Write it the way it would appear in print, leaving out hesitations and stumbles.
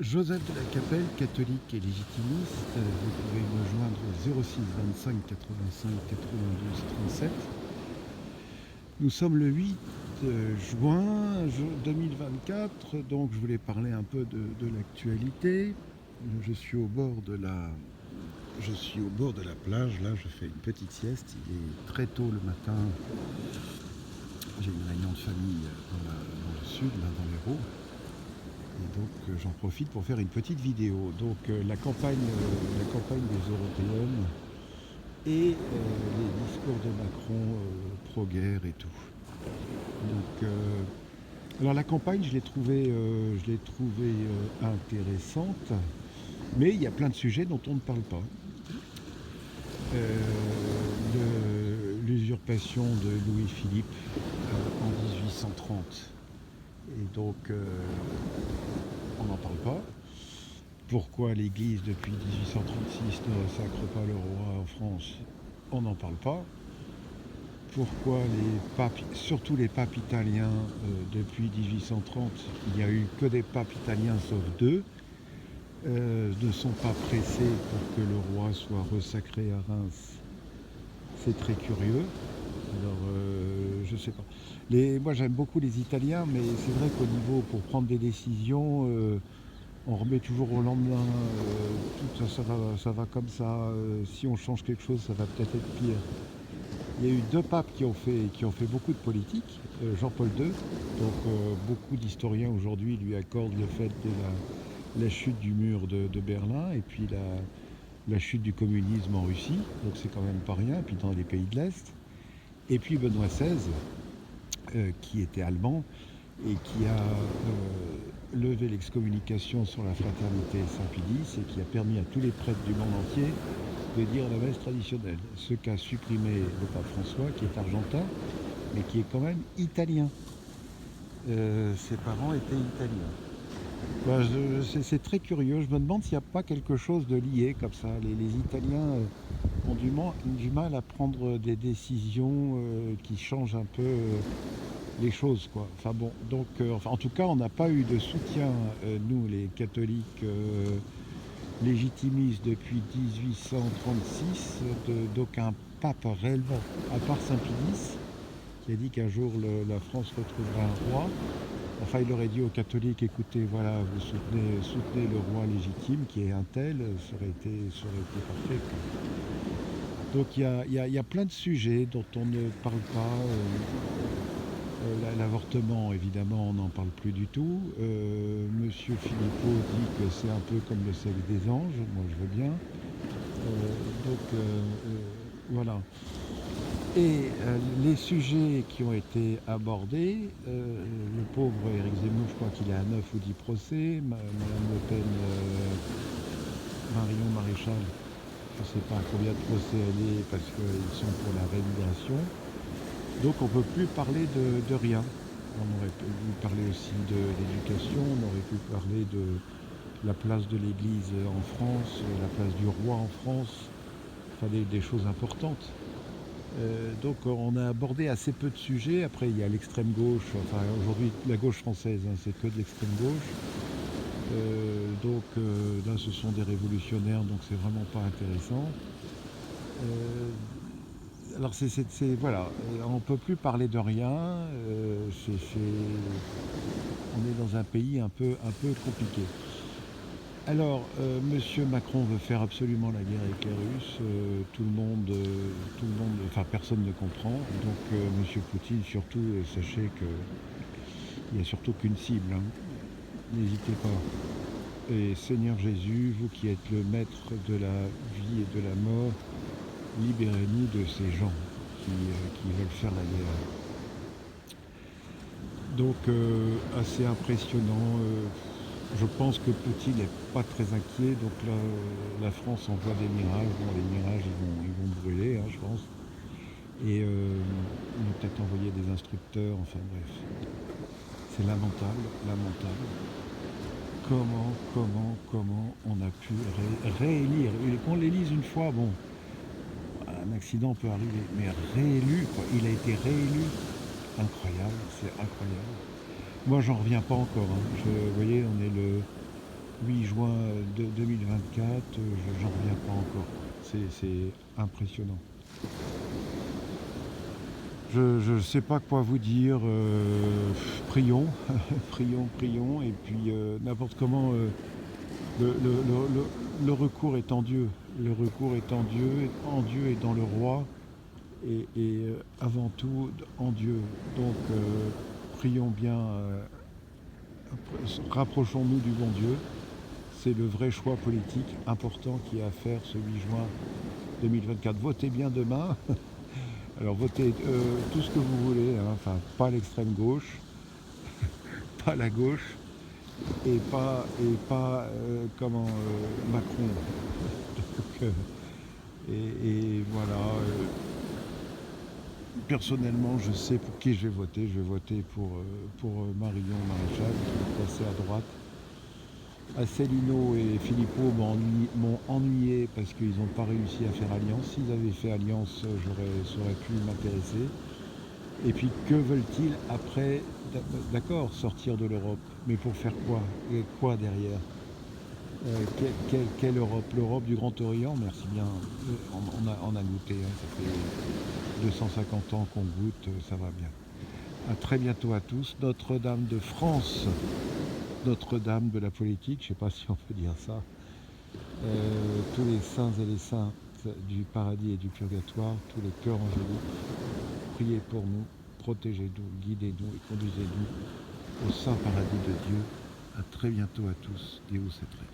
Joseph de la Capelle, catholique et légitimiste. Vous pouvez me joindre au 06 25 85 92 37. Nous sommes le 8 juin 2024, donc je voulais parler un peu de l'actualité. Je suis au bord de la plage, là je fais une petite sieste, il est très tôt le matin. J'ai une réunion de famille dans le sud, là dans l'Hérault. Et donc j'en profite pour faire une petite vidéo. Donc la campagne des européennes et les discours de Macron pro-guerre et tout. Donc alors la campagne, je l'ai trouvée intéressante, mais il y a plein de sujets dont on ne parle pas. L'usurpation de Louis-Philippe en 1830. Et donc on n'en parle pas. Pourquoi l'Église depuis 1836 ne sacre pas le roi en France? On n'en parle pas. Pourquoi les papes, surtout les papes italiens, depuis 1830, il n'y a eu que des papes italiens sauf deux, ne sont pas pressés pour que le roi soit resacré à Reims? C'est très curieux. Alors, je sais pas. Moi, j'aime beaucoup les Italiens, mais c'est vrai qu'au niveau, pour prendre des décisions, on remet toujours au lendemain. Tout ça va comme ça. Si on change quelque chose, ça va peut-être être pire. Il y a eu deux papes qui ont fait beaucoup de politique. Jean-Paul II, donc beaucoup d'historiens aujourd'hui lui accordent le fait de la chute du mur de Berlin et puis la chute du communisme en Russie, donc c'est quand même pas rien, et puis dans les pays de l'Est. Et puis Benoît XVI, qui était allemand et qui a levé l'excommunication sur la fraternité Saint-Pédis et qui a permis à tous les prêtres du monde entier de dire la messe traditionnelle. Ce qu'a supprimé le pape François, qui est argentin, mais qui est quand même italien. Ses parents étaient italiens. Ben, c'est très curieux. Je me demande s'il n'y a pas quelque chose de lié comme ça. Les Italiens ont du mal à prendre des décisions qui changent un peu les choses, quoi. Enfin bon, donc, en tout cas, on n'a pas eu de soutien, nous, les catholiques légitimistes, depuis 1836, d'aucun pape réellement, à part Saint-Pédis, qui a dit qu'un jour la France retrouverait un roi. Enfin, il aurait dit aux catholiques, écoutez, voilà, vous soutenez le roi légitime, qui est un tel, ça aurait été parfait, quoi. Donc il y a plein de sujets dont on ne parle pas. L'avortement, évidemment, on n'en parle plus du tout. Monsieur Philippot dit que c'est un peu comme le sexe des anges, moi je veux bien. Voilà. Et les sujets qui ont été abordés, le pauvre Éric Zemmour, je crois qu'il est à 9 ou 10 procès, Madame Le Pen, Marion Maréchal, je ne sais pas à combien de procès elle est parce qu'ils sont pour la rémigration. Donc on ne peut plus parler de rien. On aurait pu parler aussi de l'éducation, on aurait pu parler de la place de l'Église en France, la place du roi en France, enfin des choses importantes. Donc on a abordé assez peu de sujets. Après il y a l'extrême gauche, enfin aujourd'hui la gauche française, hein, c'est que de l'extrême gauche. Là ce sont des révolutionnaires, donc c'est vraiment pas intéressant. Alors voilà, on ne peut plus parler de rien. On est dans un pays un peu compliqué. Alors, Monsieur Macron veut faire absolument la guerre avec les Russes. Tout le monde, enfin personne ne comprend. Donc, Monsieur Poutine, surtout, sachez qu'il n'y a surtout qu'une cible, hein. N'hésitez pas. Et Seigneur Jésus, vous qui êtes le maître de la vie et de la mort, libérez-nous de ces gens qui veulent faire la guerre. Donc, assez impressionnant. Je pense que Poutine n'est pas très inquiet. Donc là, la France envoie des mirages. Bon, les mirages, ils vont brûler, hein, je pense. Et ils vont peut-être envoyer des instructeurs. Enfin bref, c'est lamentable. Comment on a pu réélire. Qu'on l'élise une fois, bon, un accident peut arriver, mais réélu, quoi. Il a été réélu. Incroyable, c'est incroyable. Moi, j'en reviens pas encore, hein. Vous voyez, on est 8 juin 2024, j'en reviens pas encore. C'est impressionnant. Je ne sais pas quoi vous dire. Prions, prions, prions. Et puis n'importe comment, le recours est en Dieu. Le recours est en Dieu et dans le roi. Et avant tout en Dieu. Donc prions bien, rapprochons-nous du bon Dieu. C'est le vrai choix politique important qui est à faire ce 8 juin 2024. Votez bien demain. Alors votez tout ce que vous voulez, hein. Enfin pas l'extrême gauche, pas la gauche et pas comment Macron. Donc, et voilà. Personnellement, je sais pour qui je vais voter. Je vais voter pour Marion Maréchal, qui est passée à droite. Asselineau et Philippot m'ont ennuyé parce qu'ils n'ont pas réussi à faire alliance. S'ils avaient fait alliance, ça aurait pu m'intéresser. Et puis, que veulent-ils après? D'accord, sortir de l'Europe, mais pour faire quoi? Et quoi derrière? Quelle Europe? L'Europe du Grand Orient? Merci bien. On a goûté, hein, ça fait 250 ans qu'on goûte, ça va bien. À très bientôt à tous. Notre-Dame de France, Notre-Dame de la politique, je ne sais pas si on peut dire ça. Tous les saints et les saintes du paradis et du purgatoire, tous les cœurs angéliques, priez pour nous, protégez-nous, guidez-nous et conduisez-nous au saint paradis de Dieu. À très bientôt à tous. Deus et Rex.